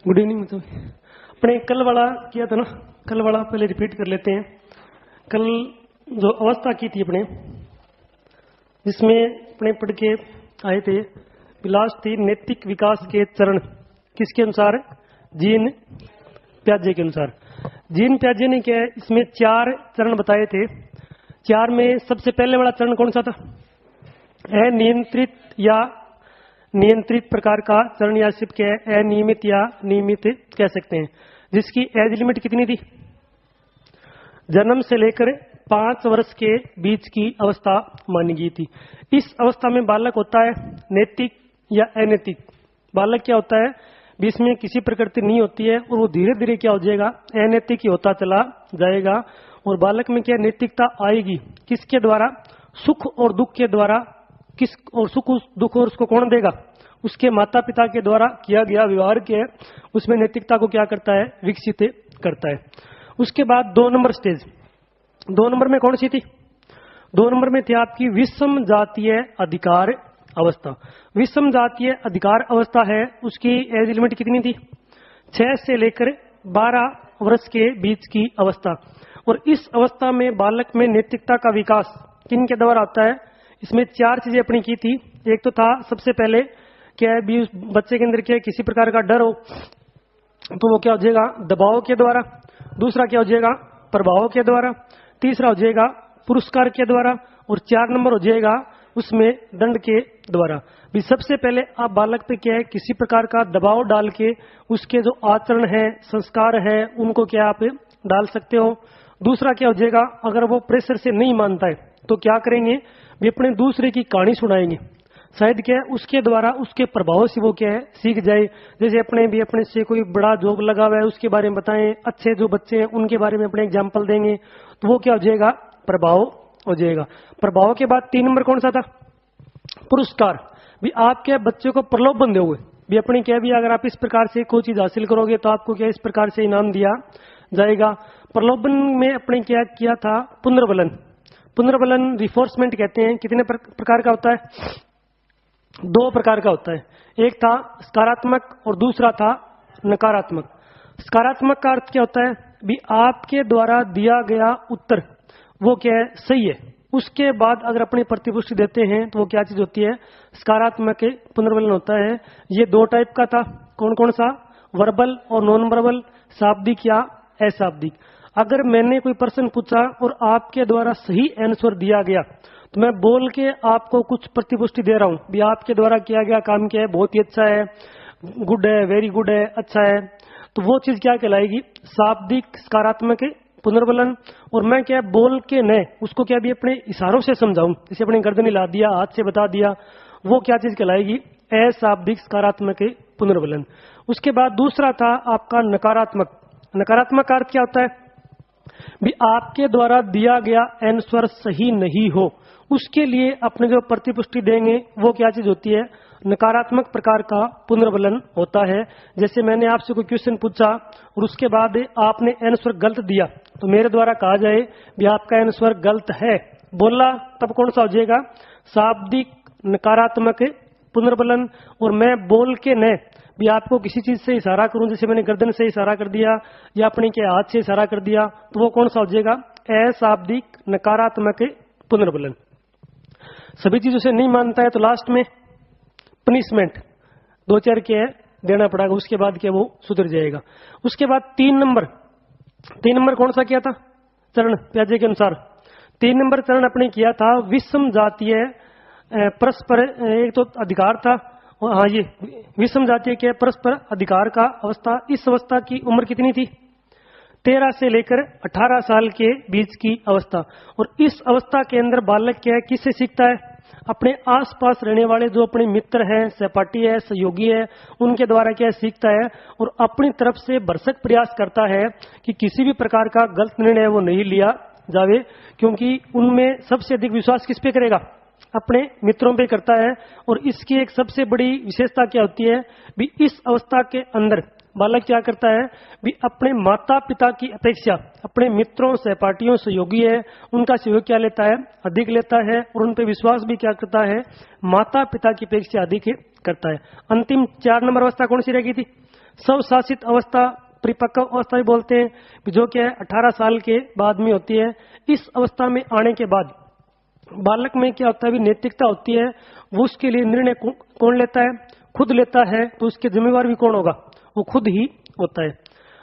Good evening. तो अपने कल वाला किया था ना, कल वाला पहले रिपीट कर लेते हैं। कल जो अवस्था की थी अपने, जिसमें अपने पढ़ के आए थे, लास्ट थी नैतिक विकास के चरण किसके अनुसार? जीन प्याजे के अनुसार। जीन प्याजे ने क्या है, इसमें 4 चरण बताए थे। 4 में सबसे पहले वाला चरण कौन सा था? अनियंत्रित या नियंत्रित प्रकार का चरण, या सिर्फ क्या है अनियमित या नियमित कह सकते हैं, जिसकी एज लिमिट कितनी थी? जन्म से लेकर 5 वर्ष के बीच की अवस्था मानी गई थी। इस अवस्था में बालक होता है नैतिक या अनैतिक। बालक क्या होता है, बीच में किसी प्रकृति नहीं होती है और वो धीरे धीरे क्या हो जाएगा, अनैतिक ही होता चला जाएगा। और बालक में क्या नैतिकता आएगी किसके द्वारा? सुख और दुख के द्वारा। किस और सुख दुख और उसको कौन देगा? उसके माता पिता के द्वारा किया गया व्यवहार के, उसमें नैतिकता को क्या करता है, विकसित करता है। उसके बाद 2 नंबर स्टेज, 2 नंबर में कौन सी थी? 2 नंबर में थी आपकी विषम जातीय अधिकार अवस्था। विषम जातीय अधिकार अवस्था है, उसकी एज लिमिट कितनी थी? 6 से लेकर 12 वर्ष के बीच की अवस्था। और इस अवस्था में बालक में नैतिकता का विकास किन के द्वारा होता है? इसमें 4 चीजें अपनी की थी। एक तो था सबसे पहले क्या है, भी बच्चे के अंदर क्या है, किसी प्रकार का डर हो तो वो क्या हो जाएगा, दबाव के द्वारा। दूसरा क्या हो जाएगा, प्रभाव के द्वारा। तीसरा हो जाएगा पुरस्कार के द्वारा। और 4 नंबर हो जाएगा उसमें दंड के द्वारा। भी सबसे पहले आप बालक पे क्या है, किसी प्रकार का दबाव डाल के उसके जो आचरण है, संस्कार है, उनको क्या आप डाल सकते हो। दूसरा क्या हो जाएगा, अगर वो प्रेशर से नहीं मानता है तो क्या करेंगे, भी अपने दूसरे की कहानी सुनाएंगे। शायद क्या है, उसके द्वारा उसके प्रभाव से वो क्या है, सीख जाए। जैसे अपने भी अपने से कोई बड़ा जोग लगा हुआ है उसके बारे में बताएं, अच्छे जो बच्चे हैं उनके बारे में अपने एग्जाम्पल देंगे, तो वो क्या हो जाएगा, प्रभाव हो जाएगा। प्रभाव के बाद 3 नंबर कौन सा था? पुरस्कार। भी आप क्या बच्चे को प्रलोभन दोगे, भी अपने क्या भी अगर आप इस प्रकार से कोई चीज हासिल करोगे तो आपको क्या इस प्रकार से इनाम दिया जाएगा। प्रलोभन में अपने क्या किया था, पुनर्बलन। पुनर्बलन रिफोर्समेंट कहते हैं। कितने प्रकार का होता है? 2 प्रकार का होता है। एक था सकारात्मक और दूसरा था नकारात्मक। सकारात्मक का अर्थ क्या होता है, भी आपके द्वारा दिया गया उत्तर वो क्या है, सही है। उसके बाद अगर अपनी प्रतिपुष्टि देते हैं तो वो क्या चीज होती है, सकारात्मक पुनर्बलन होता है। ये 2 टाइप का था। कौन कौन सा? वर्बल और नॉन वर्बल, शाब्दिक या अशाब्दिक। अगर मैंने कोई प्रश्न पूछा और आपके द्वारा सही आंसर दिया गया तो मैं बोल के आपको कुछ प्रतिपुष्टि दे रहा हूं, भी आपके द्वारा किया गया काम क्या है, बहुत ही अच्छा है, गुड है, वेरी गुड है, अच्छा है। तो वो चीज क्या कहलाएगी, शाब्दिक सकारात्मक पुनर्बलन। और मैं क्या बोल के न उसको क्या भी अपने इशारों से समझाऊं, जैसे अपने गर्दन हिला दिया, हाथ से बता दिया, वो क्या चीज कहलाएगी, अशाब्दिक सकारात्मक पुनर्बलन। उसके बाद दूसरा था आपका नकारात्मक। नकारात्मक का अर्थ क्या होता है, भी आपके द्वारा दिया गया आंसर सही नहीं हो, उसके लिए अपने जो प्रतिपुष्टि देंगे वो क्या चीज होती है, नकारात्मक प्रकार का पुनर्बलन होता है। जैसे मैंने आपसे कोई क्वेश्चन पूछा और उसके बाद आपने आंसर गलत दिया तो मेरे द्वारा कहा जाए भी आपका आंसर गलत है, बोला, तब कौन सा हो जाएगा, शाब्दिक नकारात्मक पुनर्बलन। और मैं बोल के न भी आपको किसी चीज से इशारा करूं, जैसे मैंने गर्दन से इशारा कर दिया या अपने के हाथ से इशारा कर दिया, तो वो कौन सा हो जाएगा, अशाब्दिक नकारात्मक पुनर्बलन। सभी चीजों से नहीं मानता है तो लास्ट में पनिशमेंट 2-4 के देना पड़ेगा, उसके बाद क्या वो सुधर जाएगा। उसके बाद 3 नंबर कौन सा किया था चरण प्याजे के अनुसार? 3 नंबर चरण अपने किया था विषम जातीय परस्पर, एक तो अधिकार था, हाँ ये विषम जातीय के परस्पर अधिकार का अवस्था। इस अवस्था की उम्र कितनी थी? 13 से लेकर 18 साल के बीच की अवस्था। और इस अवस्था के अंदर बालक क्या है, किससे सीखता है, अपने आसपास रहने वाले जो अपने मित्र हैं, सहपाठी है, सहयोगी है, उनके द्वारा क्या सीखता है। और अपनी तरफ से भरसक प्रयास करता है कि किसी भी प्रकार का गलत निर्णय वो नहीं लिया जावे, क्योंकि उनमें सबसे अधिक विश्वास किस पे करेगा, अपने मित्रों पे करता है। और इसकी एक सबसे बड़ी विशेषता क्या होती है, भी इस अवस्था के अंदर बालक क्या करता है, भी अपने माता पिता की अपेक्षा अपने मित्रों, सहपाठियों, सहयोगी है, उनका सहयोग क्या लेता है, अधिक लेता है। और उन पे विश्वास भी क्या करता है, माता पिता की अपेक्षा अधिक करता है। अंतिम 4 नंबर अवस्था कौन सी रहेगी थी? स्वशासित अवस्था परिपक्व अवस्था भी बोलते हैं, जो क्या है 18 साल के बाद में होती है। इस अवस्था में आने के बाद बालक में क्या होता है, भी नैतिकता होती है, वो उसके लिए निर्णय कौन लेता है, खुद लेता है, तो उसके जिम्मेवार भी कौन होगा, वो खुद ही होता है।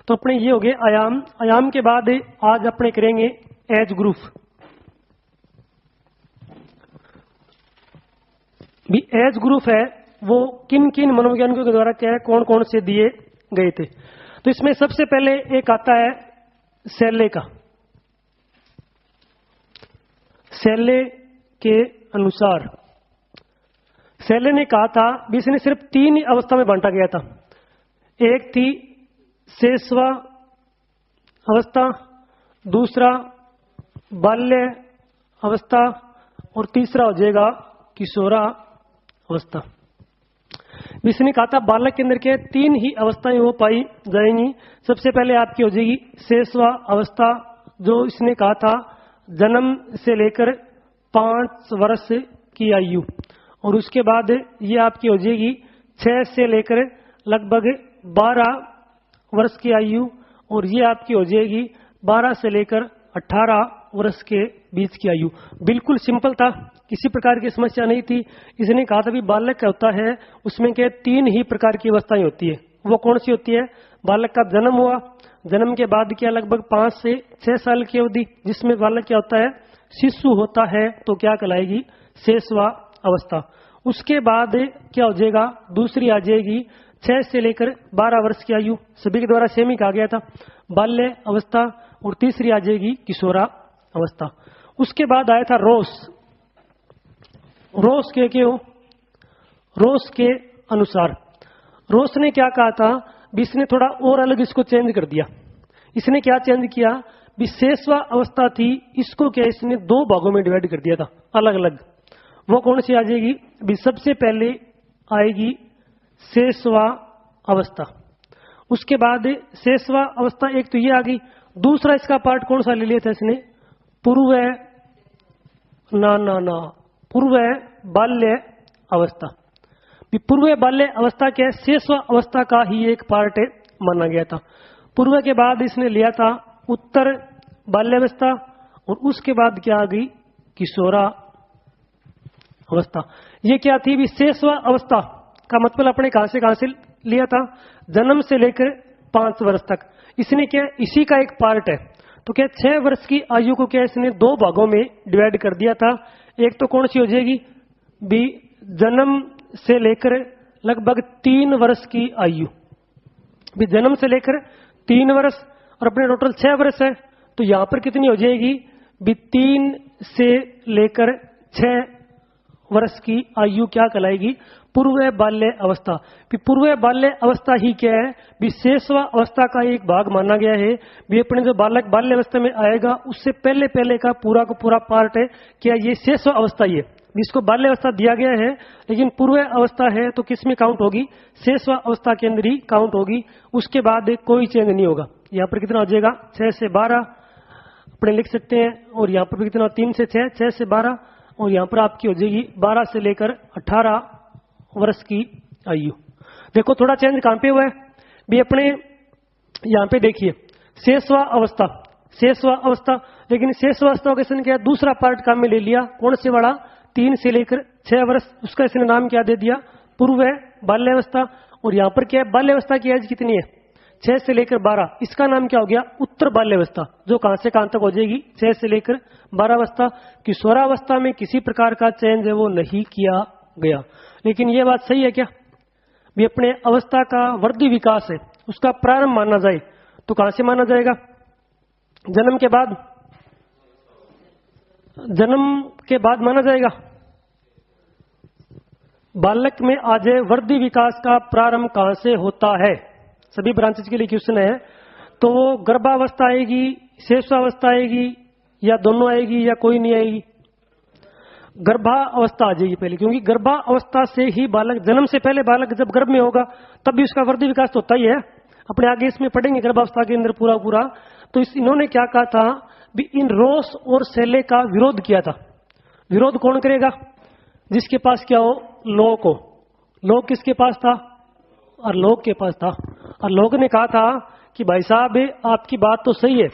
तो अपने ये हो गए आयाम। आयाम के बाद आज अपने करेंगे एज ग्रुप। भी एज ग्रुप है वो किन किन मनोवैज्ञानिकों के द्वारा क्या है, कौन कौन से दिए गए थे। तो इसमें सबसे पहले एक आता है सेले का। सेले के अनुसार सेले ने कहा था, इसने सिर्फ 3 अवस्था में बांटा गया था। एक थी शेषवा अवस्था, दूसरा बाल्य अवस्था और तीसरा हो जाएगा किशोरा अवस्था। इसने कहा था बालक के अंदर के 3 ही अवस्थाएं वो पाई जाएंगी। सबसे पहले आपकी हो जाएगी शेषवा अवस्था, जो इसने कहा था जन्म से लेकर 5 वर्ष की आयु, और उसके बाद ये आपकी हो जाएगी 6 से लेकर लगभग 12 वर्ष की आयु, और ये आपकी हो जाएगी 12 से लेकर 18 वर्ष के बीच की आयु। बिल्कुल सिंपल था, किसी प्रकार की समस्या नहीं थी। इसने कहा था भी बालक क्या होता है, उसमें के 3 ही प्रकार की अवस्थाएं होती है। वो कौन सी होती है, बालक का जन्म हुआ, जन्म के बाद क्या लगभग 5 से 6 साल की अवधि, जिसमें बालक क्या होता है, शिशु होता है, तो क्या कहलाएगी, शेषवा अवस्था। उसके बाद क्या हो जाएगा, दूसरी आ जाएगी 6 से लेकर 12 वर्ष की आयु, सभी के द्वारा सेम ही कहा गया था, बाल्य अवस्था, और तीसरी आ जाएगी किशोरा अवस्था। उसके बाद आया था रोस। रोस के क्यों, रोस के अनुसार रोस ने क्या कहा था, इसने थोड़ा और अलग इसको चेंज कर दिया। इसने क्या चेंज किया, शेषवा अवस्था थी, इसको क्या इसने 2 भागों में डिवाइड कर दिया था अलग अलग। वो कौन सी आ जाएगी, सबसे पहले आएगी शेषवा अवस्था। उसके बाद शेषवा अवस्था एक तो ये आ गई, दूसरा इसका पार्ट कौन सा ले लिया था इसने, पूर्व पूर्व बाल्य अवस्था। पूर्व बाल्य अवस्था क्या शेषवा अवस्था का ही एक पार्ट माना गया था। पूर्व के बाद इसने लिया था उत्तर बाल्यावस्था, और उसके बाद क्या आ गई, किशोरा अवस्था। ये क्या थी, शेषवा अवस्था का मतलब अपने कहां से लिया था, जन्म से लेकर 5 वर्ष तक। इसने क्या, इसी का एक पार्ट है, तो क्या 6 वर्ष की आयु को क्या इसने 2 भागों में डिवाइड कर दिया था। एक तो कौन सी हो जाएगी, जन्म से लेकर लगभग 3 वर्ष की आयु, जन्म से लेकर 3 वर्ष, और अपने टोटल 6 वर्ष है, तो यहां पर कितनी हो जाएगी, 3 से लेकर 6 वर्ष की आयु क्या कहलाएगी, पूर्व बाल्य अवस्था। पूर्व बाल्य अवस्था ही क्या है, शेषवा अवस्था का एक भाग माना गया है। अपने जो बालक बाल्य अवस्था में आएगा उससे पहले पहले का पूरा पार्ट है क्या, ये शेषवा अवस्था ही है। जिसको बाल्य अवस्था दिया गया है, लेकिन पूर्व अवस्था है तो किस में काउंट होगी, शेषवा अवस्था के अंदर ही काउंट होगी। उसके बाद कोई चेंज नहीं होगा। यहाँ पर कितना हो जाएगा, 6 से 12 अपने लिख सकते हैं, और यहाँ पर भी कितना 3 से 6, 6 से 12, और यहाँ पर आपकी हो जाएगी 12 से लेकर 18 वर्ष की आयु। देखो थोड़ा चेंज कहां पे हुआ है, अपने यहाँ पे देखिए शेषवा अवस्था, शेषवा अवस्था, लेकिन शेषवा अवस्था का इसने क्या दूसरा पार्ट काम में ले लिया, कौन से वाला, 3 से लेकर 6 वर्ष, उसका इसने नाम क्या दे दिया, पूर्व बाल्यावस्था। और यहाँ पर क्या है, बाल्यावस्था की एज कितनी है, 6 से लेकर 12, इसका नाम क्या हो गया, उत्तर बाल्यावस्था, जो कहां से कहां तक हो जाएगी, 6 से लेकर 12 अवस्था। किशोरावस्था में किसी प्रकार का चेंज है वो नहीं किया गया। लेकिन ये बात सही है क्या, अपने अवस्था का वृद्धि विकास है, उसका प्रारंभ माना जाए तो कहां से माना जाएगा, जन्म के बाद, जन्म के बाद माना जाएगा। बालक में आज वृद्धि विकास का प्रारंभ कहां से होता है, सभी ब्रांचेज के लिए क्वेश्चन है। तो वो गर्भावस्था आएगी, शेषावस्था आएगी, या दोनों आएगी, या कोई नहीं आएगी, गर्भावस्था आ जाएगी पहले, क्योंकि गर्भावस्था से ही बालक, जन्म से पहले बालक जब गर्भ में होगा तब भी उसका वृद्धि विकास तो होता ही है। अपने आगे इसमें पढ़ेंगे गर्भावस्था के अंदर पूरा। तो इन्होंने क्या कहा था, इन रोस और सेले का विरोध किया था। विरोध कौन करेगा, जिसके पास क्या हो, लोक हो। लोक किसके पास था, और लोक के पास था। और लोगों ने कहा था कि भाई साहब आपकी बात तो सही है,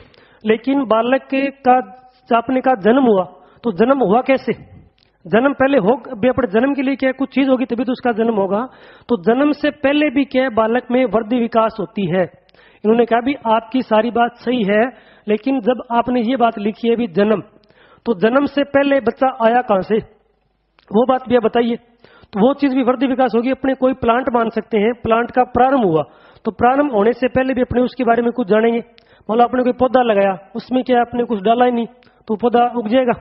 लेकिन बालक का आपने कहा जन्म हुआ, तो जन्म हुआ कैसे? जन्म पहले हो, अपने जन्म के लिए क्या कुछ चीज होगी तभी तो उसका जन्म होगा। तो जन्म से पहले भी क्या बालक में वृद्धि विकास होती है। इन्होंने कहा भी आपकी सारी बात सही है, लेकिन जब आपने ये बात लिखी है भी जन्म, तो जन्म से पहले बच्चा आया कहां से, वो बात भी आप बताइए। तो वो चीज भी वृद्धि विकास होगी। अपने कोई प्लांट मान सकते हैं, प्लांट का प्रारंभ हुआ, तो प्रारंभ होने से पहले भी अपने उसके बारे में कुछ जानेंगे। मतलब आपने कोई पौधा लगाया, उसमें क्या आपने कुछ डाला ही नहीं, तो पौधा उग जाएगा,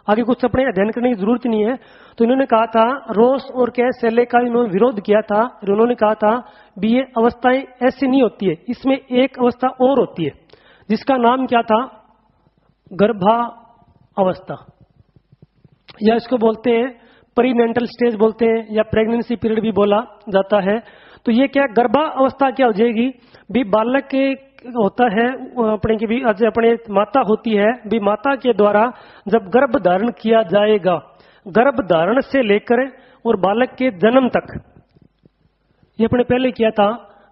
आगे कुछ अपने अध्ययन करने की जरूरत नहीं है। तो इन्होंने कहा था, रोस और क्या सेले का इन्होंने विरोध किया था। उन्होंने कहा था भी ये अवस्थाएं ऐसी नहीं होती है, इसमें एक अवस्था और होती है जिसका नाम क्या था, गर्भा अवस्था, या इसको बोलते हैं प्रीनेंटल स्टेज बोलते हैं, या प्रेगनेंसी पीरियड भी बोला जाता है। तो ये क्या गर्भा अवस्था क्या हो जाएगी भी, बालक के होता है अपने की भी अपने माता होती है भी, माता के द्वारा जब गर्भ धारण किया जाएगा, गर्भ धारण से लेकर और बालक के जन्म तक, ये अपने पहले किया था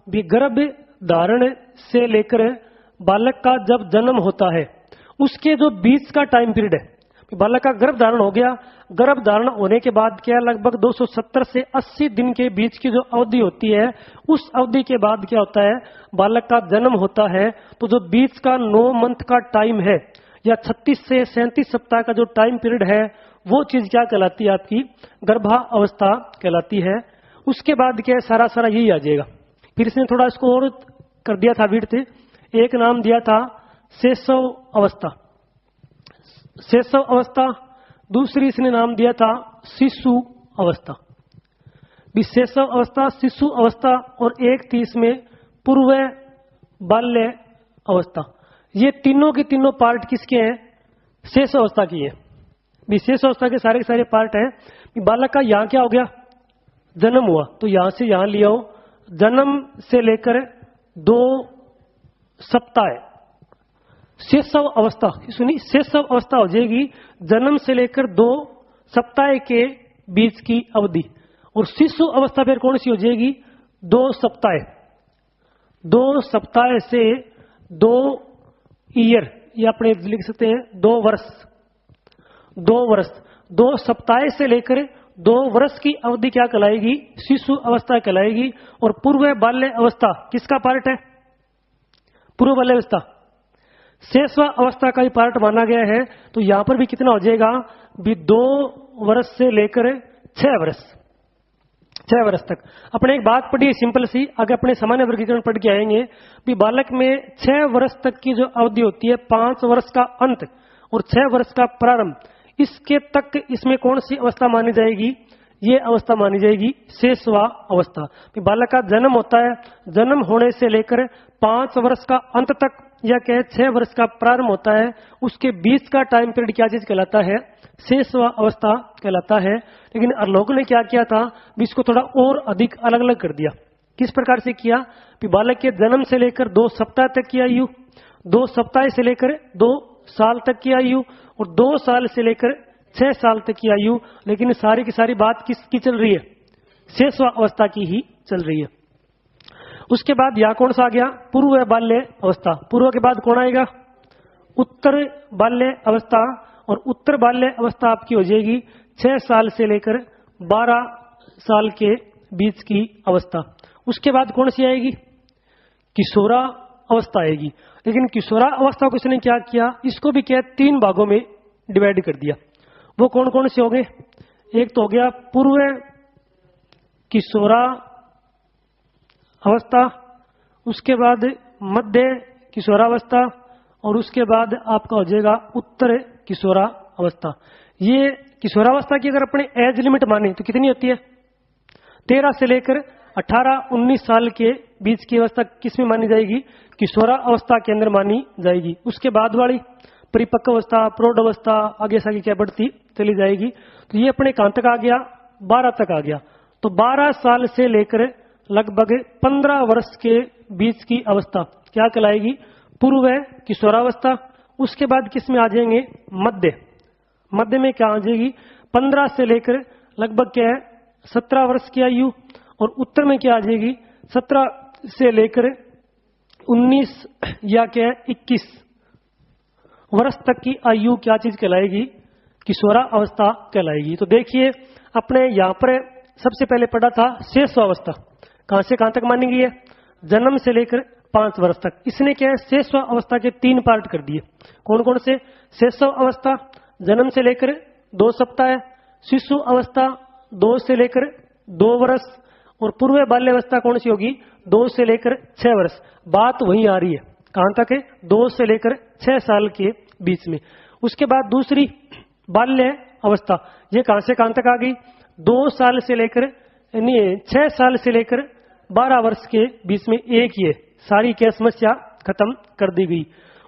भी, गर्भ धारण से लेकर बालक का जब जन्म होता है उसके जो बीच का टाइम पीरियड है, बालक का गर्भ धारण हो गया, गर्भ धारण होने के बाद क्या लगभग 270 से 80 दिन के बीच की जो अवधि होती है, उस अवधि के बाद क्या होता है, बालक का जन्म होता है। तो जो बीच का 9 मंथ का टाइम है या 36 से 37 सप्ताह का जो टाइम पीरियड है, वो चीज क्या कहलाती है, आपकी गर्भा अवस्था कहलाती है। उसके बाद क्या सारा यही आ जाएगा। फिर इसने थोड़ा इसको और कर दिया था विर्थ, एक नाम दिया था शैशव अवस्था, शैशव अवस्था। दूसरी इसने नाम दिया था शिशु अवस्था। शैशव अवस्था, शिशु अवस्था, और एक थी इसमें पूर्व बाल्य अवस्था। ये तीनों के तीनों पार्ट किसके हैं, शेष अवस्था की है। विशेष अवस्था के सारे पार्ट हैं। बालक का यहाँ क्या हो गया, जन्म हुआ, तो यहां से यहां लिया हो, जन्म से लेकर 2 सप्ताह शेषव अवस्था, सुनी शेषव अवस्था हो जाएगी जन्म से लेकर 2 सप्ताह के बीच की अवधि। और शिशु अवस्था फिर कौन सी हो जाएगी, 2 सप्ताह, 2 सप्ताह से 2 ईयर, या अपने लिख सकते हैं 2 वर्ष, 2 वर्ष, 2 सप्ताह से लेकर 2 वर्ष की अवधि क्या कहलाएगी, शिशु अवस्था कहलाएगी। और पूर्व बाल्य अवस्था किसका पार्ट है, पूर्व बाल्य अवस्था शेषवा अवस्था का ही पार्ट माना गया है। तो यहां पर भी कितना हो जाएगा भी, 2 वर्ष से लेकर 6 वर्ष, 6 वर्ष तक। अपने एक बात पढ़ी सिंपल सी, अगर अपने सामान्य वर्गीकरण पढ़ के आएंगे भी, बालक में 6 वर्ष तक की जो अवधि होती है, 5 वर्ष का अंत और 6 वर्ष का प्रारंभ, इसके तक इसमें कौन सी अवस्था मानी जाएगी, ये अवस्था मानी जाएगी शेषवा अवस्था। बालक का जन्म होता है, जन्म होने से लेकर 5 वर्ष का अंत तक, या कहे 6 वर्ष का प्रारंभ होता है, उसके बीच का टाइम पीरियड क्या चीज कहलाता है, शेषवा अवस्था कहलाता है। लेकिन लोगों ने क्या किया था, इसको थोड़ा और अधिक अलग अलग कर दिया। किस प्रकार से किया कि बालक के जन्म से लेकर 2 सप्ताह तक की आयु, 2 सप्ताह से लेकर 2 साल तक की आयु, और 2 साल से लेकर 6 साल तक की आयु। लेकिन सारी की सारी बात किसकी चल रही है, शेषवा अवस्था की ही चल रही है। उसके बाद यहां कौन सा आ गया, पूर्व बाल्य अवस्था। पूर्व के बाद कौन आएगा, उत्तर बाल्य अवस्था। और उत्तर बाल्य अवस्था आपकी हो जाएगी 6 साल से लेकर 12 साल के बीच की अवस्था। उसके बाद कौन सी आएगी, किशोरा अवस्था आएगी। लेकिन किशोरा अवस्था को इसने क्या किया, इसको भी क्या 3 भागों में डिवाइड कर दिया। वो कौन कौन से हो गए, एक तो हो गया पूर्व किशोरा अवस्था, उसके बाद मध्य किशोरावस्था, और उसके बाद आपका हो जाएगा उत्तर किशोरा अवस्था। ये किशोरावस्था की अगर अपने एज लिमिट माने तो कितनी होती है, 13 से लेकर 18-19 साल के बीच की अवस्था किसमें मानी जाएगी, किशोरा अवस्था के अंदर मानी जाएगी। उसके बाद वाली परिपक्व अवस्था, प्रौढ़ अवस्था, आगे सागे क्या बढ़ती चली जाएगी। तो ये अपने कहां तक आ गया, 12 तक आ गया। तो 12 साल से लेकर लगभग 15 वर्ष के बीच की अवस्था क्या कहलाएगी, पूर्व किशोरावस्था। उसके बाद किस में आ जाएंगे, मध्य। मध्य में क्या आ जाएगी, 15 से लेकर लगभग क्या है 17 वर्ष की आयु। और उत्तर में क्या आ जाएगी, 17 से लेकर 19 या क्या 21 वर्ष तक की आयु क्या चीज कहलाएगी? किशोरावस्था कहलाएगी। तो देखिए अपने यहां पर सबसे पहले पढ़ा था शैशवावस्था, कहां से कहां तक मानी गई है? जन्म से लेकर 5 वर्ष तक। इसने क्या है शैशवावस्था के 3 पार्ट कर दिए। कौन कौन से? शैशवावस्था जन्म से लेकर 2 सप्ताह, शिशु अवस्था 2 से लेकर 2 वर्ष, और पूर्व बाल्यावस्था कौन सी होगी? 2 से लेकर 6 वर्ष। बात वहीं आ रही है, कहां तक है? 2 से लेकर 6 साल के बीच में। उसके बाद दूसरी बाल्य अवस्था, ये कहां से कहां तक आ गई? 2 साल से लेकर यानी 6 साल से लेकर 12 वर्ष के बीच में एक ही है। सारी क्या समस्या खत्म कर दी गई।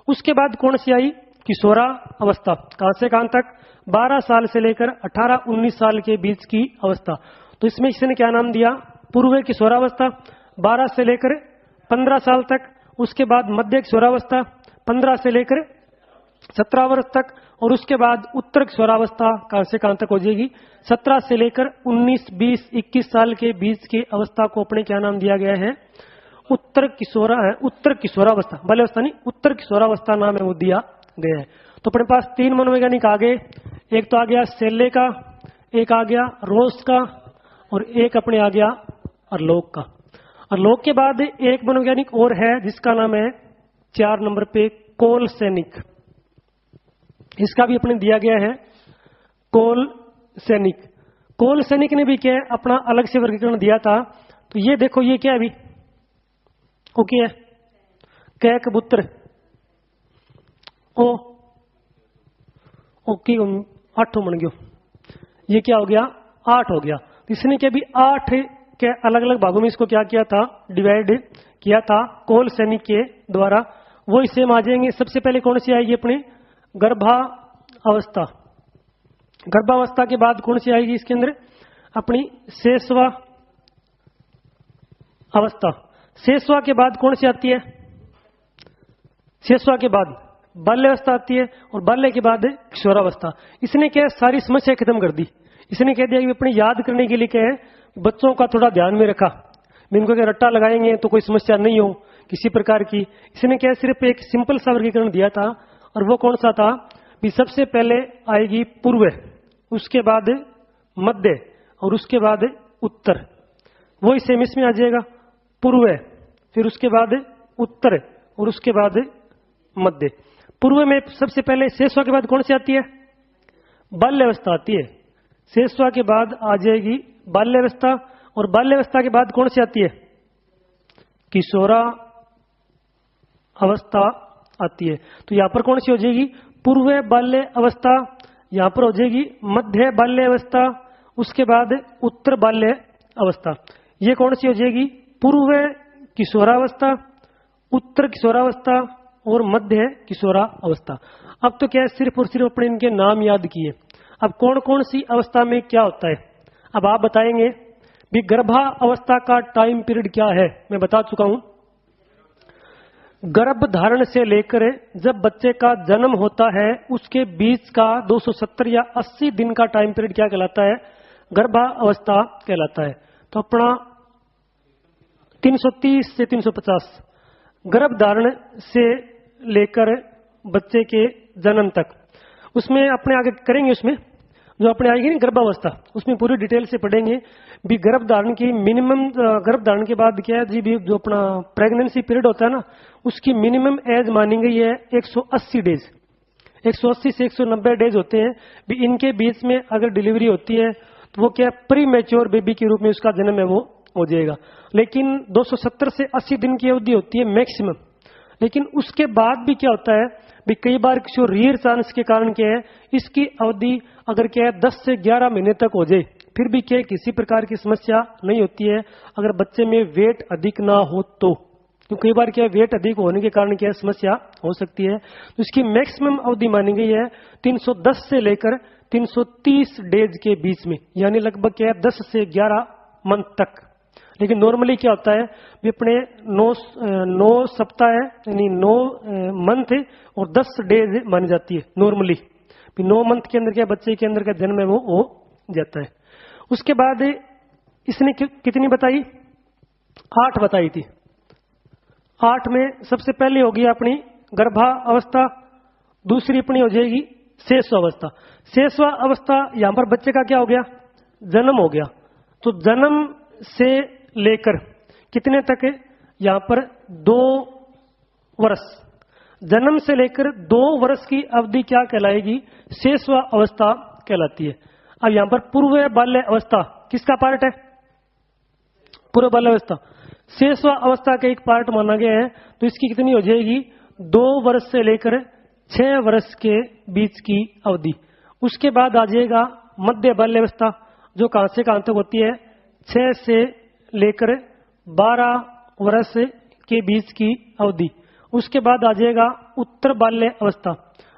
उसके बाद कौन सी आई? किशोरा अवस्था, कहां से कहां तक? 12 साल से लेकर 18-19 साल के बीच की अवस्था। तो इसमें इसने क्या नाम दिया? पूर्व किशोरावस्था 12 से लेकर 15 साल तक। उसके बाद मध्य किशोरावस्था 15 से लेकर 17 वर्ष तक, और उसके बाद उत्तर किशोरावस्था कहां से कहां तक हो जाएगी? 17 से लेकर 19, 20, 21 साल के बीच की अवस्था को अपने क्या नाम दिया गया है? उत्तर किशोरावस्था, बाल्यावस्था नहीं, उत्तर किशोरावस्था नाम है वो दिया गया है। तो अपने पास 3 मनोवैज्ञानिक आ गए। एक तो आ गया सेले का, एक आ गया रोस का, और एक अपने आ गया अरलोक का। अरलोक के बाद एक मनोवैज्ञानिक और है जिसका नाम है 4 नंबर पे कोल सैनिक। इसका भी अपने दिया गया है कोल सैनिक। कोल सैनिक ने भी क्या है अपना अलग से वर्गीकरण दिया था। तो ये देखो ये क्या है अभी? ओके है कै कबूतर ओ ओके 8 बन गयो। ये क्या हो गया? 8 हो गया। इसने क्या भी 8 के अलग अलग भागों में इसको क्या किया था? डिवाइड किया था कोल सैनिक के द्वारा। वो इसे आ जाएंगे। सबसे पहले कौन सी आएगी अपनी? गर्भावस्था। गर्भावस्था के बाद कौन सी आएगी इसके अंदर? अपनी शैशवा अवस्था। शैशवा के बाद कौन सी आती है? शैशवा के बाद बाल्यावस्था आती है, और बाल्य के बाद किशोरावस्था। इसने क्या सारी समस्या खत्म कर दी। इसने कह दिया कि अपने याद करने के लिए क्या है बच्चों का थोड़ा ध्यान में रखा, इनको क्या रट्टा लगाएंगे तो कोई समस्या नहीं हो किसी प्रकार की। इसने क्या सिर्फ एक सिंपल सा वर्गीकरण दिया था, और वो कौन सा था? भी सबसे पहले आएगी पूर्व, उसके बाद मध्य, और उसके बाद उत्तर। वो इसे मिस में आ जाएगा। पूर्व, फिर उसके बाद उत्तर, और उसके बाद मध्य। पूर्व में सबसे पहले शैशवा के बाद कौन सी आती है? बाल्यावस्था आती है। शैशवा के बाद आ जाएगी बाल्यावस्था, और बाल्यावस्था के बाद कौन सी आती है? किशोरा अवस्था आती है। तो यहां पर कौन सी हो जाएगी? पूर्व बाल्य अवस्था। यहां पर हो जाएगी मध्य बाल्य अवस्था, उसके बाद उत्तर बाल्य अवस्था। ये कौन सी हो जाएगी? पूर्व किशोरावस्था, उत्तर किशोरावस्था और मध्य किशोरावस्था। अब तो क्या है सिर्फ और सिर्फ अपने इनके नाम याद किए। अब कौन कौन सी अवस्था में क्या होता है अब आप बताएंगे। भी गर्भावस्था का टाइम पीरियड क्या है मैं बता चुका हूं। गर्भ धारण से लेकर जब बच्चे का जन्म होता है उसके बीच का 270 या 80 दिन का टाइम पीरियड क्या कहलाता है? गर्भावस्था कहलाता है। तो अपना 330 से 350 गर्भ धारण से लेकर बच्चे के जन्म तक, उसमें अपने आगे करेंगे। उसमें जो अपने आएगी ना गर्भावस्था, उसमें पूरी डिटेल से पढ़ेंगे। भी गर्भ धारण की मिनिमम, गर्भ धारण के बाद क्या है जी, भी जो अपना प्रेगनेंसी पीरियड होता है ना, उसकी मिनिमम एज मानी गई है 180 डेज। 180 से 190 डेज होते हैं। भी इनके बीच में अगर डिलीवरी होती है तो वो क्या प्री मैच्योर बेबी के रूप में उसका जन्म है वो हो जाएगा। लेकिन 270 से 80 दिन की अवधि होती है मैक्सिमम। लेकिन उसके बाद भी क्या होता है भी कई बार किसी रेयर चांस के कारण क्या है इसकी अवधि अगर क्या है 10 से 11 महीने तक हो जाए फिर भी क्या किसी प्रकार की समस्या नहीं होती है अगर बच्चे में वेट अधिक ना हो तो कई बार क्या वेट अधिक होने के कारण क्या समस्या हो सकती है। तो इसकी मैक्सिमम अवधि मानी गई है 310 से लेकर 330 डेज के बीच में, यानी लगभग क्या है 10 से 11 मंथ तक। लेकिन नॉर्मली क्या होता है भी अपने 9 सप्ताह यानी 9 मंथ और 10 डेज मानी जाती है नॉर्मली। 9 मंथ के अंदर क्या बच्चे के अंदर का जन्म है वो हो जाता है। उसके बाद इसने कितनी बताई? 8 बताई थी। 8 में सबसे पहले होगी अपनी गर्भावस्था, दूसरी अपनी हो जाएगी शेषवावस्था। शेषवावस्था यहां पर बच्चे का क्या हो गया, जन्म हो गया। तो जन्म से लेकर कितने तक है, यहां पर 2 वर्ष, जन्म से लेकर 2 वर्ष की अवधि क्या कहलाएगी, शेषवावस्था कहलाती है। अब यहां पर पूर्व बाल्य अवस्था किसका पार्ट है, पूर्व बाल्य अवस्था शेषवावस्था का एक पार्ट माना गया है। तो इसकी कितनी हो जाएगी, 2 वर्ष से लेकर 6 वर्ष के बीच की अवधि। उसके बाद आ जाएगा मध्य बाल्यावस्था, जो कहां से कहां तक होती है, 6 से लेकर 12 वर्ष के बीच की अवधि। उसके बाद आ जाएगा उत्तर बाल्य अवस्था,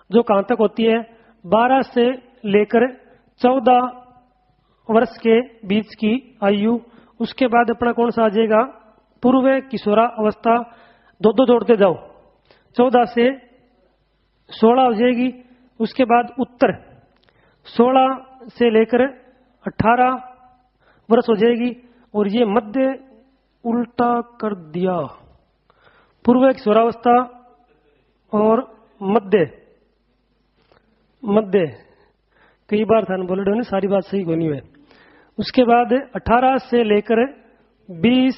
जो कहां तक होती है, 12 से लेकर 14 वर्ष के बीच की आयु। उसके बाद अपना कौन सा आ जाएगा, पूर्व किशोरा अवस्था, दो जोड़ते जाओ, 14 से 16 हो जाएगी। उसके बाद उत्तर 16 से लेकर 18 वर्ष हो जाएगी। और ये मध्य उल्टा कर दिया, पूर्व किशोरावस्था और मध्य कई बार था बोले सारी बात सही होनी है। उसके बाद 18 से लेकर 20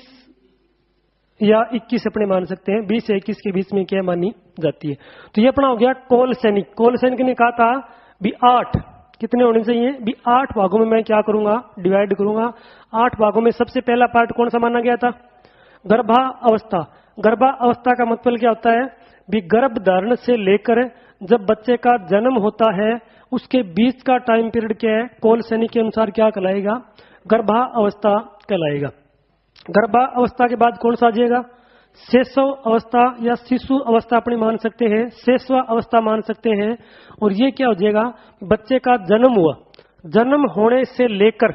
या 21 अपने मान सकते हैं, 20 से 21 के बीच में क्या मानी जाती है। तो ये अपना हो गया कोल सैनिक। कोल सैनिक ने कहा था भी 8 कितने होने चाहिए, भी 8 भागों में मैं क्या करूंगा, डिवाइड करूंगा। 8 भागों में सबसे पहला पार्ट कौन सा माना गया था, गर्भावस्था। गर्भावस्था का मतलब क्या होता है, भी गर्भ धारण से लेकर जब बच्चे का जन्म होता है उसके बीच का टाइम पीरियड क्या है, कोल सैनिक के अनुसार क्या कहलाएगा, गर्भावस्था कहलाएगा। गर्भावस्था के बाद कौन सा आ जाएगा, शेषव अवस्था या शिशु अवस्था अपने मान सकते हैं, शेषवा अवस्था मान सकते हैं। और ये क्या हो जाएगा, बच्चे का जन्म हुआ, जन्म होने से लेकर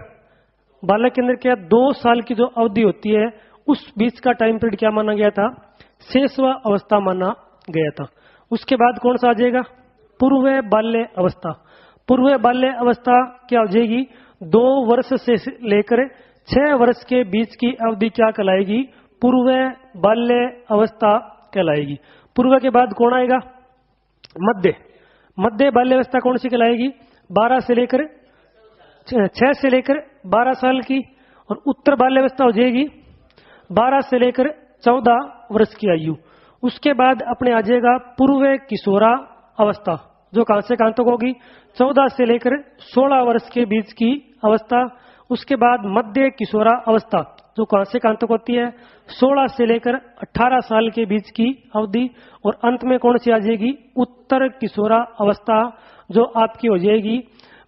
बालक के अंदर क्या 2 साल की जो अवधि होती है उस बीच का टाइम पीरियड क्या माना गया था, शेषवा अवस्था माना गया था। उसके बाद कौन सा आ जाएगा, पूर्व बाल्य अवस्था। पूर्व बाल्य अवस्था क्या हो जाएगी, 2 वर्ष से लेकर 6 वर्ष के बीच की अवधि क्या कहलाएगी, पूर्व बाल्य अवस्था कहलाएगी। पूर्व के बाद कौन आएगा, मध्य बाल्य अवस्था कौन सी कहलाएगी, 12 से लेकर 6 से लेकर 12 साल की। और उत्तर बाल्य अवस्था हो जाएगी 12 से लेकर 14 वर्ष की आयु। उसके बाद अपने आ जाएगा पूर्व किशोरा अवस्था, जो कहां से कहां तक होगी, 14 से लेकर 16 वर्ष के बीच की अवस्था। उसके बाद मध्य किशोरा अवस्था, जो कहां से कहां तक होती है, 16 से लेकर 18 साल के बीच की अवधि। और अंत में कौन सी आ जाएगी, उत्तर किशोरा अवस्था, जो आपकी हो जाएगी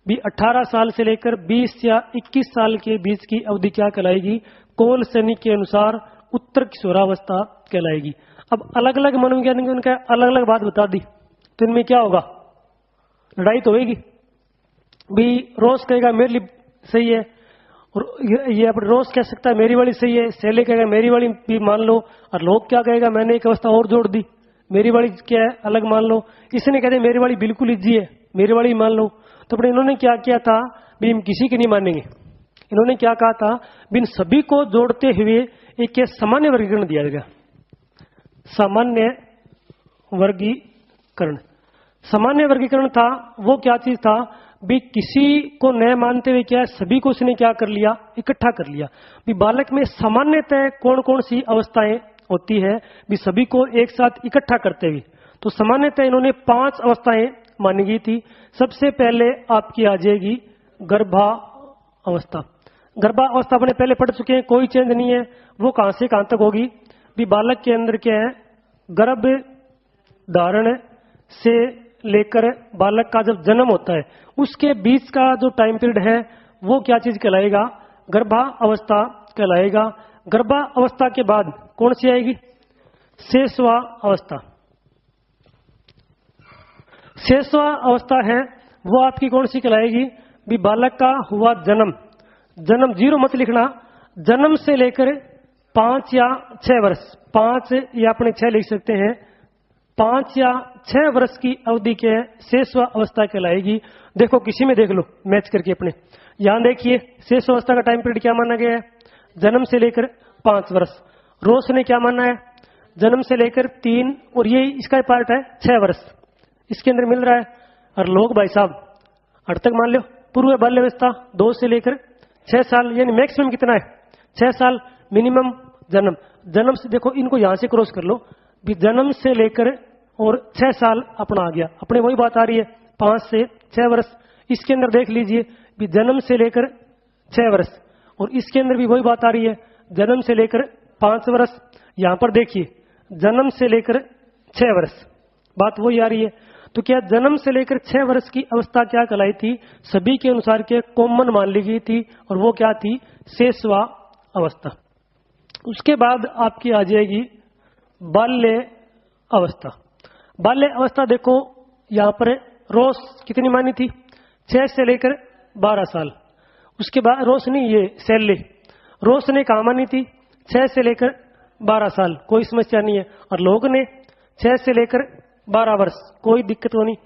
भी 18 साल से लेकर 20 या 21 साल के बीच की अवधि क्या कहलाएगी, कोल सैनिक के अनुसार उत्तर किशोरावस्था कहलाएगी। अब अलग अलग मनोवैज्ञानिक उनका अलग अलग बात बता दी, तो इनमें क्या होगा, लड़ाई तो होगी। भी रोज कहेगा मेरे लिए सही है, और ये अपने रोज कह सकता है मेरी वाली सही है, सैले कहेगा मेरी वाली भी मान लो, और लोग क्या कहेगा मैंने एक अवस्था और जोड़ दी, मेरी वाली क्या है अलग मान लो। इसने कहते मेरी वाली बिल्कुल इजी है, मेरी वाली मान लो। तो अपने इन्होंने क्या किया था, भी हम किसी की नहीं मानेंगे। इन्होंने क्या कहा था, बिन सभी को जोड़ते हुए एक सामान्य वर्गीकरण दिया गया। सामान्य वर्गीकरण, सामान्य वर्गीकरण था वो क्या चीज था, भी किसी को न मानते हुए क्या सभी को उसने क्या कर लिया, इकट्ठा कर लिया। भी बालक में सामान्यतः कौन कौन सी अवस्थाएं होती है, भी सभी को एक साथ इकट्ठा करते हुए। तो सामान्यतः इन्होंने 5 अवस्थाएं मानी गई थी। सबसे पहले आपकी आ जाएगी गर्भावस्था। गर्भावस्था अपने पहले पढ़ चुके हैं, कोई चेंज नहीं है। वो कहां से कहां तक होगी, भी बालक के अंदर क्या है, गर्भ धारण से लेकर बालक का जब जन्म होता है उसके बीच का जो टाइम पीरियड है वो क्या चीज कहलाएगा, गर्भावस्था कहलाएगा। गर्भावस्था के बाद कौन सी आएगी, शेषवा अवस्था। शेषवा अवस्था है वो आपकी कौन सी कहलाएगी, भी बालक का हुआ जन्म, जन्म 0 मत लिखना, जन्म से लेकर 5 या 6 वर्ष, 5 या अपने 6 लिख सकते हैं, 5 या 6 वर्ष की अवधि के शेषवा अवस्था कहलाएगी। देखो किसी में देख लो मैच करके अपने, यहां देखिए शेष अवस्था का टाइम पीरियड क्या माना गया है, जन्म से लेकर 5 वर्ष। रोज ने क्या माना है, जन्म से लेकर 3 और ये इसका पार्ट है 6 वर्ष इसके अंदर मिल रहा है। और लोग भाई साहब 8 तक मान लो। पूर्व बाल्यावस्था 2 से लेकर 6 साल, यानी मैक्सिमम कितना है 6 साल, मिनिमम जन्म। जन्म से देखो इनको यहां से क्रॉस कर लो भी, जन्म से लेकर और 6 साल अपना आ गया। अपने वही बात आ रही है 5 से 6 वर्ष। इसके अंदर देख लीजिए भी जन्म से लेकर 6 वर्ष, और इसके अंदर भी वही बात आ रही है जन्म से लेकर 5 वर्ष। यहां पर देखिए जन्म से लेकर 6 वर्ष, बात वही आ रही है। तो क्या जन्म से लेकर 6 वर्ष की अवस्था क्या कहलाई थी? सभी के अनुसार के कॉमन मान ली गई थी, और वो क्या थी? शेषवा अवस्था। उसके बाद आपकी आ जाएगी बाल्य अवस्था। बाल्य अवस्था देखो यहां पर रोज कितनी मानी थी? 6 से लेकर 12 साल। उसके बाद रोशनी, ये सैलरी रोशनी कहाँ मानी थी? 6 से लेकर 12 साल, कोई समस्या नहीं है। और लोग ने 6 से लेकर 12 वर्ष, कोई दिक्कत नहीं।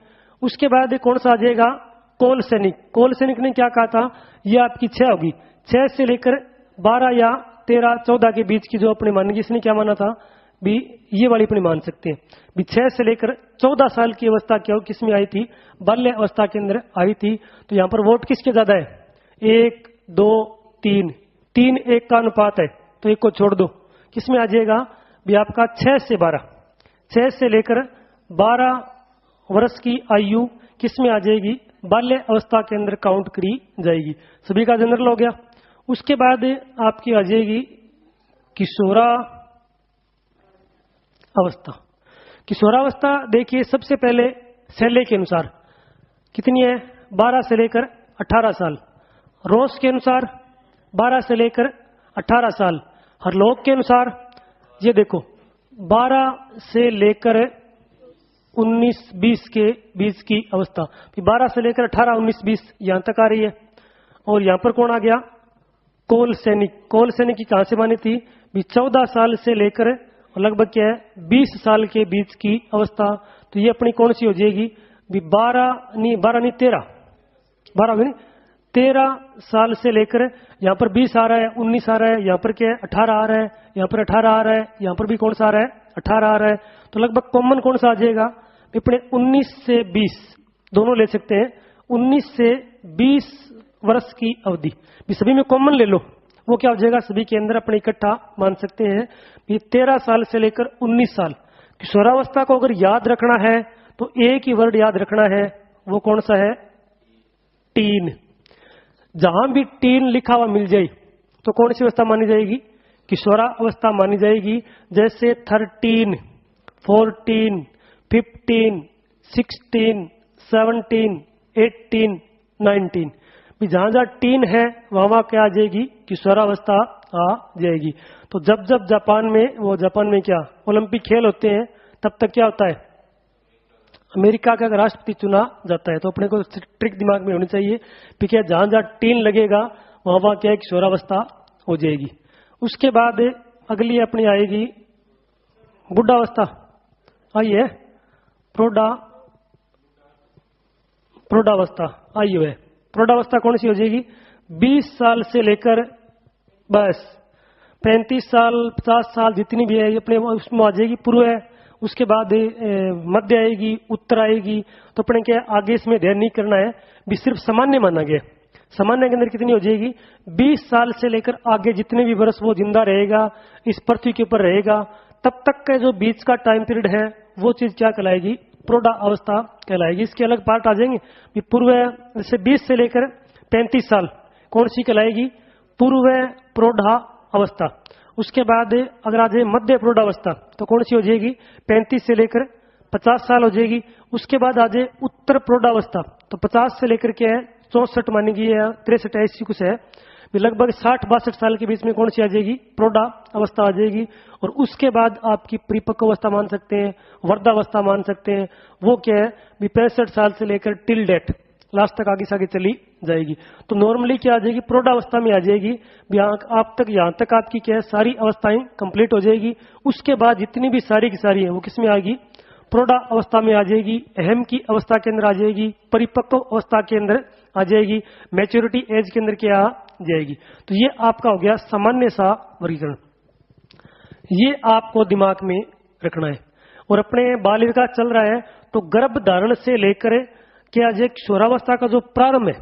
उसके बाद कौन सा आ जाएगा? कोल सैनिक। कोल सैनिक ने क्या कहा था? ये आपकी 6 होगी। 6 से लेकर 12 या 13, 14 के बीच की जो अपनी मानेगी, इसने क्या माना था भी? ये वाली अपनी मान सकते हैं भी। 6 से लेकर 14 साल की अवस्था क्या हो, किसमें आई थी? बाल्य अवस्था के अंदर आई थी। तो यहां पर वोट किसके ज्यादा है? 1, 2, 3, 3 1 का अनुपात है, तो 1 को छोड़ दो। किसमें आ जाएगा भी? आपका 6 से 12, 6 से लेकर 12 वर्ष की आयु किसमें आ जाएगी? बाल्य अवस्था के अंदर काउंट करी जाएगी। सभी का जनरल हो गया। उसके बाद आपकी आ जाएगी किशोरा अवस्था। किशोरावस्था देखिए सबसे पहले सैले के अनुसार कितनी है? 12 से लेकर 18 साल। रोज के अनुसार 12 से लेकर 18 साल। हरलोक के अनुसार ये देखो 12 से लेकर 19-20 के बीच की अवस्था। 12 से लेकर 18, 19, 20 यहां तक आ रही है। और यहां पर कौन आ गया? कोल सैनिक। कोल सैनिक की कहां से मानी थी? 14 साल से लेकर लगभग क्या है 20 साल के बीच की अवस्था। तो ये अपनी कौन सी हो जाएगी? 12 नहीं 13 साल से लेकर यहां पर 20 आ रहा है, 19 आ रहा है, यहां पर क्या है 18 आ रहा है, यहां पर 18 आ रहा है, यहां पर भी कौन सा आ रहा है 18 आ रहा है। तो लगभग कॉमन कौन सा आ जाएगा? अपने 19 से 20 दोनों ले सकते हैं। 19 से 20 वर्ष की अवधि भी सभी में कॉमन ले लो, वो क्या हो जाएगा? सभी के अंदर अपने इकट्ठा मान सकते हैं। ये 13 साल से लेकर 19 साल। किशोरावस्था को अगर याद रखना है तो एक ही वर्ड याद रखना है, वो कौन सा है? टीन। जहां भी टीन लिखा हुआ मिल जाए तो कौन सी अवस्था मानी जाएगी? किशोरा अवस्था मानी जाएगी। जैसे 13, 14, 15, 16, 17, 18, 19 भी जहां जहां टीन है वहां क्या आ जाएगी? किशोरावस्था आ जाएगी। तो जब जब जापान में क्या ओलंपिक खेल होते हैं, तब तक क्या होता है? अमेरिका का अगर राष्ट्रपति चुना जाता है तो अपने को ट्रिक दिमाग में होनी चाहिए कि क्या जहां जहां टीन लगेगा वहां क्या है? किशोरावस्था हो जाएगी। उसके बाद अगली अपनी आएगी बुढ़ावस्था। आइए प्रौढ़ावस्था आइए। प्रौढ़ावस्था कौन सी हो जाएगी? 20 साल से लेकर बस 35 साल 50 साल जितनी भी है अपने उसमें आ जाएगी। पूर्व है, उसके बाद मध्य आएगी, उत्तर आएगी। तो अपने क्या आगे इसमें ध्यान नहीं करना है भी, सिर्फ सामान्य माना गया। सामान्य के अंदर कितनी हो जाएगी? 20 साल से लेकर आगे जितने भी वर्ष वो जिंदा रहेगा, इस पृथ्वी के ऊपर रहेगा, तब तक का जो बीच का टाइम पीरियड है वो चीज क्या कहलाएगी? प्रौढ़ा अवस्था कहलाएगी। इसके अलग पार्ट आ जाएंगे। पूर्व जैसे 20 से लेकर 35 साल कौन सी कहलाएगी? पूर्व प्रौढ़ा अवस्था। उसके बाद अगर आ जाए मध्य प्रौढ़ावस्था तो कौन सी हो जाएगी? 35 से लेकर 50 साल हो जाएगी। उसके बाद आ जाए उत्तर प्रौढ़ावस्था, तो 50 से लेकर के है 64 मानी गई है, 63 ऐसी कुछ है, लगभग 60-62 साल के बीच में कौन सी आ जाएगी? प्रौढ़ा अवस्था आ जाएगी। और उसके बाद आपकी परिपक्व अवस्था मान सकते हैं, वृद्धावस्था मान सकते हैं। वो क्या है? 65 साल से लेकर टिल डेट लास्ट तक आगे से आगे चली जाएगी। तो नॉर्मली क्या आ जाएगी? प्रौढ़ावस्था में आ जाएगी। यहाँ तक आपकी क्या है? सारी अवस्थाएं कंप्लीट हो जाएगी। उसके बाद जितनी भी सारी की सारी है वो किस में आएगी? प्रौढ़ा अवस्था में आ जाएगी। अहम की अवस्था के अंदर आ जाएगी। परिपक्व अवस्था के अंदर आ जाएगी। मैच्योरिटी एज के अंदर क्या आ जाएगी? तो ये आपका हो गया सामान्य सा वर्गीकरण। ये आपको दिमाग में रखना है। और अपने बाल विकास चल रहा है तो गर्भ धारण से लेकर क्या जो किशोरावस्था का जो प्रारंभ है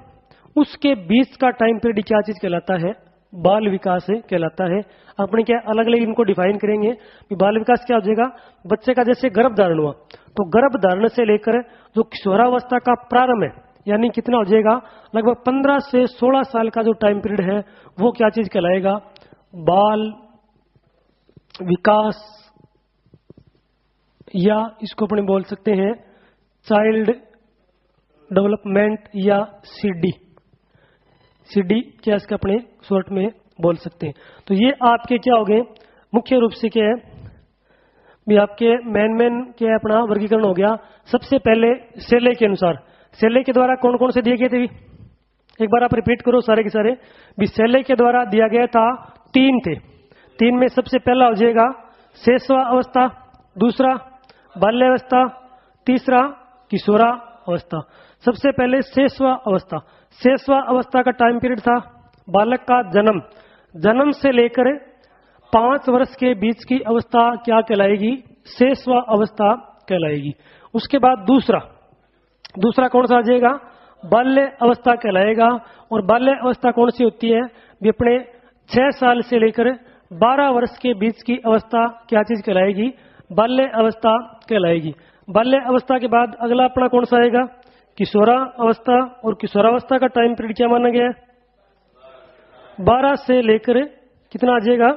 उसके बीच का टाइम पीरियड क्या चीज कहलाता है? बाल विकास कहलाता है। अपने क्या अलग अलग इनको डिफाइन करेंगे कि बाल विकास क्या हो जाएगा? बच्चे का जैसे गर्भ धारण हुआ तो गर्भ धारण से लेकर जो किशोरावस्था का प्रारंभ है यानी कितना हो जाएगा? लगभग 15 से 16 साल का जो टाइम पीरियड है वो क्या चीज कहलाएगा? बाल विकास, या इसको अपने बोल सकते हैं चाइल्ड डेवलपमेंट या सीडी। सीडी क्या इसका अपने शॉर्ट में बोल सकते हैं। तो ये आपके क्या हो गए? मुख्य रूप से क्या है भी आपके मेन क्या है अपना वर्गीकरण हो गया। सबसे पहले सेले के अनुसार, सेले के द्वारा कौन कौन से दिए गए थे भी? एक बार आप रिपीट करो सारे के सारे भी। सेले के द्वारा दिया गया था 3 थे। 3 में सबसे पहला हो जाएगा शैशव अवस्था, दूसरा बाल्यावस्था, तीसरा किशोरा अवस्था। सबसे पहले शैशव अवस्था। शैशव अवस्था का टाइम पीरियड था बालक का जन्म से लेकर 5 वर्ष के बीच की अवस्था क्या कहलाएगी? शैशव अवस्था कहलाएगी। उसके बाद दूसरा कौन सा आ जाएगा? बाल्य अवस्था कहलाएगा। और बाल्य अवस्था कौन सी होती है? भी अपने 6 साल से लेकर 12 वर्ष के बीच की अवस्था क्या चीज कहलाएगी? बाल्य अवस्था कहलाएगी। बाल्य अवस्था के बाद अगला अपना कौन सा आएगा? किशोरा अवस्था। और किशोरावस्था का टाइम पीरियड क्या माना गया है? 12 से लेकर कितना आ जाएगा?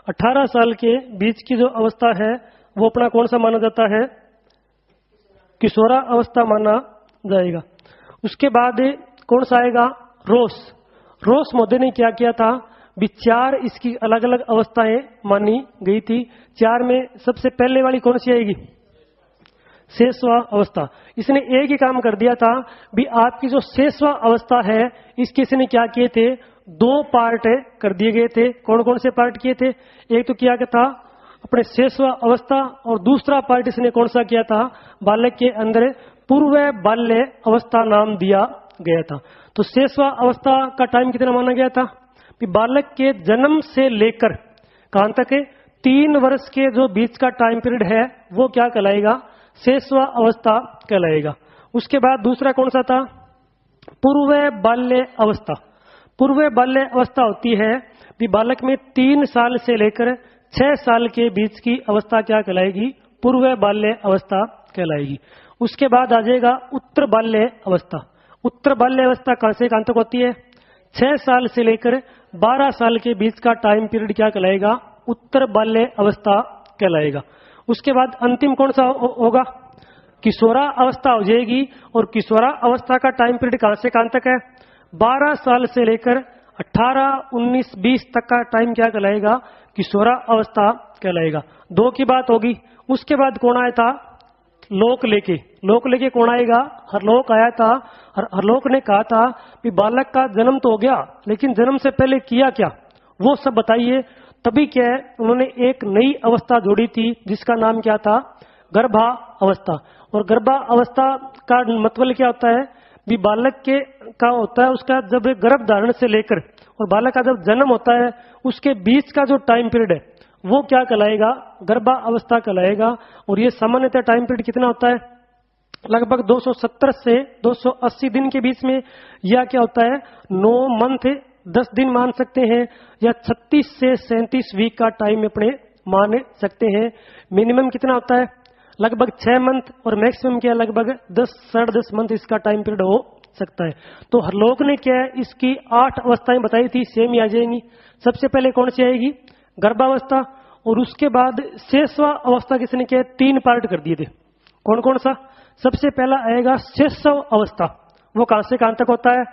18 साल के बीच की जो अवस्था है वो अपना कौन सा माना जाता है? किशोरा अवस्था माना जाएगा। उसके बाद कौन सा आएगा? रोस महोदय ने क्या किया था? भी 4 इसकी अलग अलग अवस्थाएं मानी गई थी। 4 में सबसे पहले वाली कौन सी आएगी? शैशव अवस्था। इसने एक ही काम कर दिया था भी आपकी जो शैशव अवस्था है इसके इसने क्या किए थे? 2 पार्ट कर दिए गए थे। कौन कौन से पार्ट किए थे? एक तो किया था अपने शैशव अवस्था और दूसरा पार्ट इसने कौन सा किया था? बालक के अंदर पूर्व बाल्य अवस्था नाम दिया गया था। तो शैशव अवस्था का टाइम कितना माना गया था? कि बालक के जन्म से लेकर कहां तक है? 3 वर्ष के जो बीच का टाइम पीरियड है वो क्या कहलाएगा? शैशव अवस्था कहलाएगा। उसके बाद दूसरा कौन सा था? पूर्व बाल्य अवस्था। पूर्व बाल्य अवस्था होती है कि बालक में 3 साल से लेकर 6 साल के बीच की अवस्था क्या कहलाएगी? पूर्व बाल्य अवस्था कहलाएगी। उसके बाद आ जाएगा उत्तर बाल्य अवस्था। उत्तर बाल्य अवस्था कहां से कहां तक होती है? 6 साल से लेकर 12 साल के बीच का टाइम पीरियड क्या कहलाएगा? उत्तर बाल्य अवस्था कहलाएगा। उसके बाद अंतिम कौन सा होगा? किशोरा अवस्था हो जाएगी। और किशोरा अवस्था का टाइम पीरियड कहां से कहां तक है? 12 साल से लेकर 18, 19, 20 तक का टाइम क्या कहलाएगा? किशोरा अवस्था कहलाएगा। 2 की बात होगी। उसके बाद कौन आया था? लोक लेके कौन आएगा? हरलोक आया था। हरलोक ने कहा था कि बालक का जन्म तो हो गया लेकिन जन्म से पहले किया क्या वो सब बताइए। तभी क्या है उन्होंने एक नई अवस्था जोड़ी थी जिसका नाम क्या था? गर्भा अवस्था। और गर्भा अवस्था का मतलब क्या होता है? भी बालक के का होता है उसका जब गर्भ धारण से लेकर और बालक का जब जन्म होता है उसके बीच का जो टाइम पीरियड है वो क्या कहलाएगा? गर्भा अवस्था कहलाएगा। और ये सामान्यतः टाइम पीरियड कितना होता है? लगभग 270 से 280 दिन के बीच में। या क्या होता है? 9 मंथ 10 दिन मान सकते हैं या 36 से 37 वीक का टाइम अपने मान सकते हैं। मिनिमम कितना होता है? लगभग 6 मंथ और मैक्सिमम क्या लगभग 10 साढ़े 10 मंथ इसका टाइम पीरियड हो सकता है। तो हर लोग ने क्या है इसकी 8 अवस्थाएं बताई थी, सेम ही आ जाएंगी। सबसे पहले कौन सी आएगी? गर्भावस्था। और उसके बाद शैशव अवस्था किसने क्या 3 पार्ट कर दिए थे। कौन कौन सा? सबसे पहला आएगा शैशव अवस्था। वो कहां से कहां तक होता है?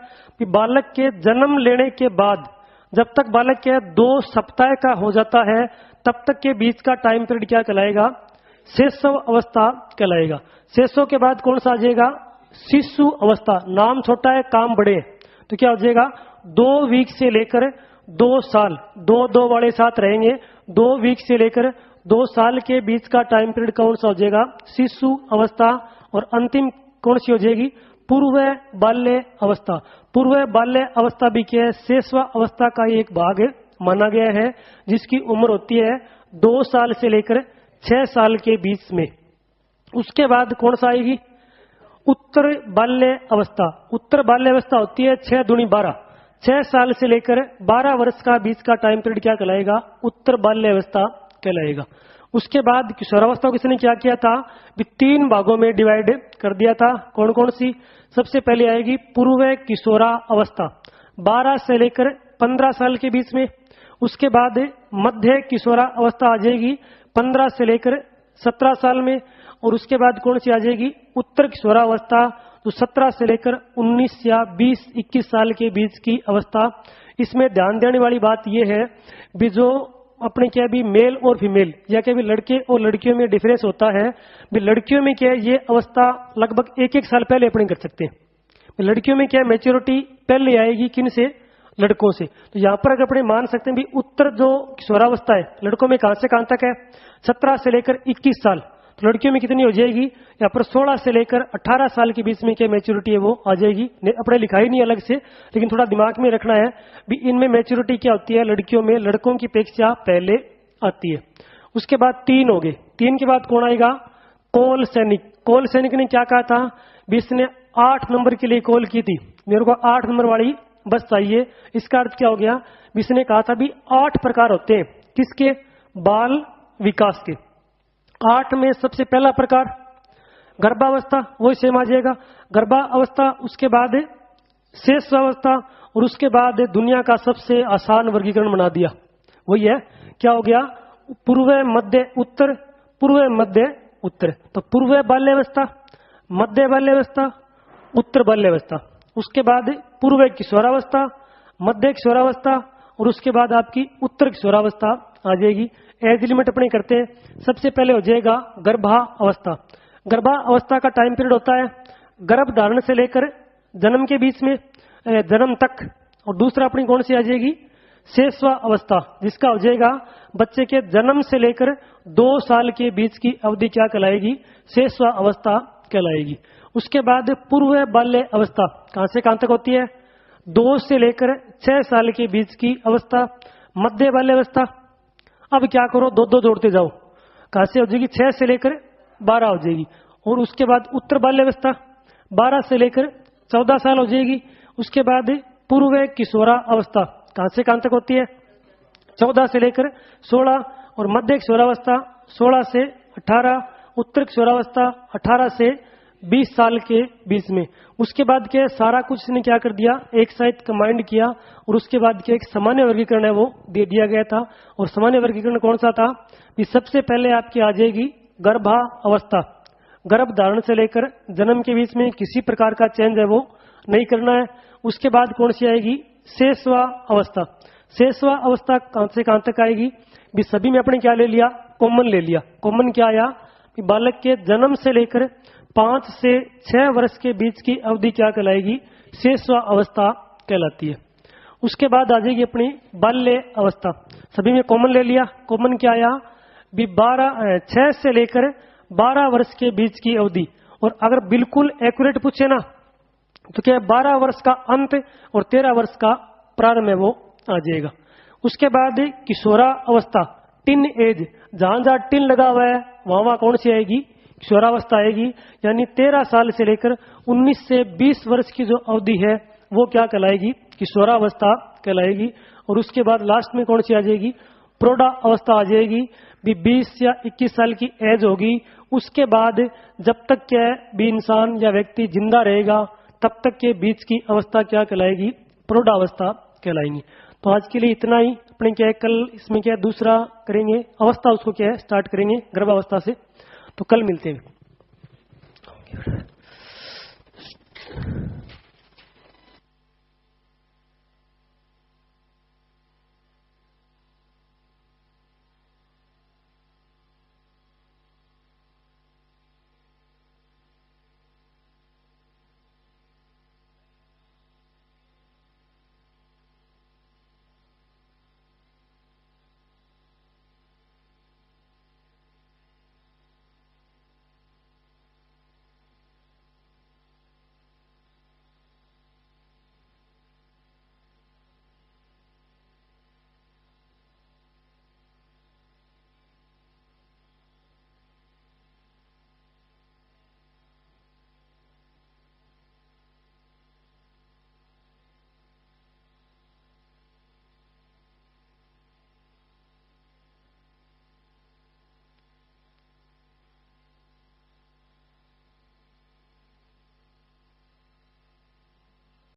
कि बालक के जन्म लेने के बाद जब तक बालक के 2 सप्ताह का हो जाता है तब तक के बीच का टाइम पीरियड क्या कहलाएगा? शैशव अवस्था कहलाएगा। शैशव के बाद कौन सा आ जाएगा? शिशु अवस्था। नाम छोटा है काम बड़े है तो क्या हो जाएगा? 2 वीक से लेकर 2 साल, 2 वाले साथ रहेंगे। 2 वीक से लेकर 2 साल के बीच का टाइम पीरियड कौन सा हो जाएगा? शिशु अवस्था। और अंतिम कौन सी हो जाएगी? पूर्व बाल्य अवस्था। पूर्व बाल्य अवस्था भी क्या है? शैशव अवस्था का एक भाग माना गया है जिसकी उम्र होती है 2 साल से लेकर 6 साल के बीच में। उसके बाद कौन सा आएगी? उत्तर बाल्य अवस्था। उत्तर बाल्य अवस्था होती है 6 दूनी 12, 6 साल से लेकर 12 वर्ष का बीच का टाइम पीरियड क्या कहलाएगा? उत्तर बाल्य अवस्था कहलाएगा। उसके बाद किशोरावस्था को किसने क्या किया था? भी 3 भागों में डिवाइड कर दिया था। कौन कौन सी? सबसे पहले आएगी पूर्व किशोरा अवस्था 12 से लेकर 15 साल के बीच में। उसके बाद मध्य किशोरा अवस्था आ जाएगी 15 से लेकर 17 साल में। और उसके बाद कौन सी आ जाएगी? उत्तर किशोरा अवस्था, तो 17 से लेकर 19 या 20-21 साल के बीच की अवस्था। इसमें ध्यान देने वाली बात यह है भी जो अपने क्या भी मेल और फीमेल या क्या भी लड़के और लड़कियों में डिफरेंस होता है। भी लड़कियों में क्या है, ये अवस्था लगभग 1-1 साल पहले अपने कर सकते हैं। लड़कियों में क्या मैच्योरिटी पहले आएगी, किन से? लड़कों से। तो यहाँ पर अगर अपने मान सकते हैं भी उत्तर जो किशोरावस्था है लड़कों में कहां से कहां तक है? 17 से लेकर 21 साल। तो लड़कियों में कितनी हो जाएगी? यहाँ पर 16 से लेकर 18 साल के बीच में क्या मैच्योरिटी है वो आ जाएगी। अपने लिखा ही नहीं अलग से, लेकिन थोड़ा दिमाग में रखना है भी इनमें मैच्योरिटी क्या होती है लड़कियों में लड़कों की अपेक्षा पहले आती है। उसके बाद 3 हो गए। 3 के बाद कौन आएगा? कोल सैनिक। कोल सैनिक ने क्या कहा था? भी इसने 8 नंबर के लिए कॉल की थी, मेरे को 8 नंबर वाली बस चाहिए। इसका अर्थ क्या हो गया? इसने कहा था भी 8 प्रकार होते हैं किसके? बाल विकास के। 8 में सबसे पहला प्रकार गर्भावस्था, वही सेम आ जाएगा गर्भावस्था। उसके बाद शेषावस्था और उसके बाद दुनिया का सबसे आसान वर्गीकरण बना दिया, वही है क्या हो गया? पूर्व मध्य उत्तर, पूर्व मध्य उत्तर। तो पूर्व बाल्यावस्था, मध्य बाल्यावस्था, उत्तर बाल्यावस्था। उसके बाद पूर्व किशोरावस्था, मध्य किशोरावस्था और उसके बाद आपकी उत्तर किशोरावस्था आ जाएगी। एज लिमिट अपने करते हैं। सबसे पहले हो जाएगा गर्भावस्था। गर्भावस्था का टाइम पीरियड होता है गर्भ धारण से लेकर जन्म के बीच में, जन्म तक। और दूसरा अपनी कौन सी आ जाएगी? शेषवा अवस्था, जिसका हो जाएगा बच्चे के जन्म से लेकर 2 साल के बीच की अवधि क्या कहलाएगी? शेषवा अवस्था कहलाएगी। उसके बाद पूर्व बाल्य अवस्था कहां से कहां तक होती है? 2 से लेकर 6 साल के बीच की अवस्था। मध्य बाल्य अवस्था, अब क्या करो 2-2 जोड़ते जाओ, कहां से हो जाएगी? 6 से लेकर 12 हो जाएगी। और उसके बाद उत्तर बाल्य अवस्था 12 से लेकर 14 साल हो जाएगी। उसके बाद पूर्व किशोरा अवस्था कहां से कहां तक होती है? 14 से लेकर 16। और मध्य किशोरावस्था 16 से 18। उत्तर किशोरावस्था 18 से 20 साल के बीच में। उसके बाद क्या सारा कुछ ने क्या कर दिया? एक साथ कंबाइंड किया और उसके बाद क्या एक सामान्य वर्गीकरण है वो दे दिया गया था। और सामान्य वर्गीकरण कौन सा था? कि सबसे पहले आपकी आ जाएगी गर्भावस्था। गर्भ धारण से लेकर जन्म के बीच में किसी प्रकार का चेंज है वो नहीं करना है। उसके बाद कौन सी आएगी? शेषवा अवस्था। शेषवा अवस्था कहां से कहां तक आएगी? भी सभी में अपने क्या ले लिया? कॉमन ले लिया। कॉमन क्या आया? कि बालक के जन्म से लेकर 5 से 6 वर्ष के बीच की अवधि क्या कहलाएगी? शेषवा अवस्था कहलाती है। उसके बाद आ जाएगी अपनी बाल्य अवस्था। सभी में कॉमन ले लिया। कॉमन क्या आया? भी 6 से लेकर 12 वर्ष के बीच की अवधि। और अगर बिल्कुल एक्यूरेट पूछे ना तो क्या 12 वर्ष का अंत और 13 वर्ष का प्रारंभ है वो आ जाएगा। उसके बाद किशोरा अवस्था, टिन एज, जहां जहां टिन लगा हुआ है वहां कौन सी आएगी? किशोरावस्था आएगी। यानी 13 साल से लेकर 19 से 20 वर्ष की जो अवधि है वो क्या कहलाएगी? किशोरावस्था कहलाएगी। और उसके बाद लास्ट में कौन सी आ जाएगी? प्रौढ़ा अवस्था आ जाएगी। भी 20 या 21 साल की एज होगी। उसके बाद जब तक क्या भी इंसान या व्यक्ति जिंदा रहेगा तब तक के बीच की अवस्था क्या कहलाएगी? प्रौढ़ावस्था कहलाएंगी। तो आज के लिए इतना ही। अपने क्या है कल इसमें क्या दूसरा करेंगे अवस्था, उसको क्या है स्टार्ट करेंगे गर्भावस्था से। तो कल मिलते हैं।